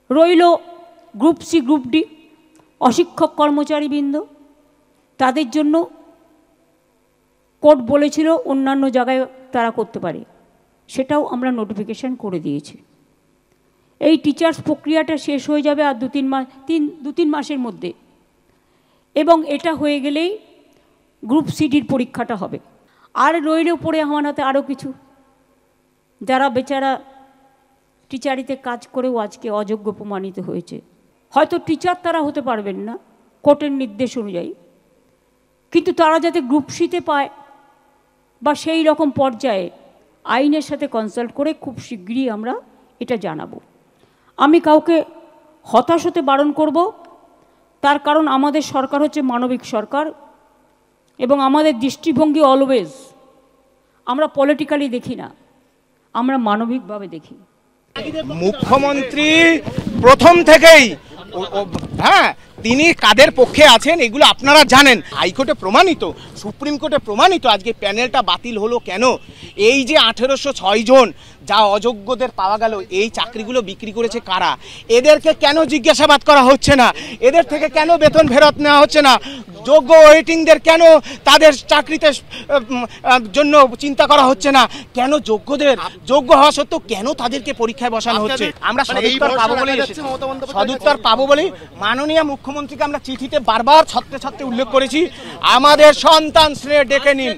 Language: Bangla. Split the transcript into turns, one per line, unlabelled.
রইল গ্রুপ সি, গ্রুপ ডি, অশিক্ষক কর্মচারীবৃন্দ, তাদের জন্য কোর্ট বলেছিল অন্যান্য জায়গায় তারা করতে পারে, সেটাও আমরা নোটিফিকেশান করে দিয়েছি। এই টিচার্স প্রক্রিয়াটা শেষ হয়ে যাবে আর দু তিন মাসের মধ্যে, এবং এটা হয়ে গেলেই গ্রুপ সিডির পরীক্ষাটা হবে। আর রইল পড়ে আমার হাতে আরও কিছু, যারা বেচারা টিচারিতে কাজ করেও আজকে অযোগ্য প্রমাণিত হয়েছে। হয়তো টিচার তারা হতে পারবেন না কোর্টের নির্দেশ অনুযায়ী, কিন্তু তারা যাতে গ্রুপ সিতে পায় বা সেই রকম পর্যায়ে আইনের সাথে কনসাল্ট করে খুব শীঘ্রই আমরা এটা জানাবো। আমি কাউকে হতাশ হতে বারণ করব, তার কারণ আমাদের সরকার হচ্ছে মানবিক সরকার, এবং আমাদের দৃষ্টিভঙ্গি অলওয়েজ আমরা পলিটিক্যালি দেখি না, আমরা মানবিকভাবে দেখি।
মুখ্যমন্ত্রী প্রথম থেকেই তিনি কাদের পক্ষে আছেন এগুলো আপনারা জানেন, হাইকোর্টে প্রমাণিত, সুপ্রিম কোর্টে প্রমাণিত। আজকে প্যানেলটা বাতিল হলো কেন? এই যে 1806 জন যা অযোগ্যদের পাওয়া গেল, এই চাকরিগুলো বিক্রি করেছে কারা? এদেরকে কেন জিজ্ঞাসাবাদ করা হচ্ছে না? এদের থেকে কেন বেতন ফেরত নেওয়া হচ্ছে না? যোগ্য ওয়েটিংদের কেন তাদের চাকরিতে জন্য চিন্তা করা হচ্ছে না? কেন যোগ্যদের যোগ্য হওয়া সত্ত্বেও কেন তাদেরকে পরীক্ষায় বসানো হচ্ছে? আমরা সদুত্তর পাবো বলেই মাননীয় মুখ্যমন্ত্রীকে আমরা চিঠিতে বারবার ছত্রে ছত্রে উল্লেখ করেছি, আমাদের সন্তান শ্রেয় ডেকে নিন।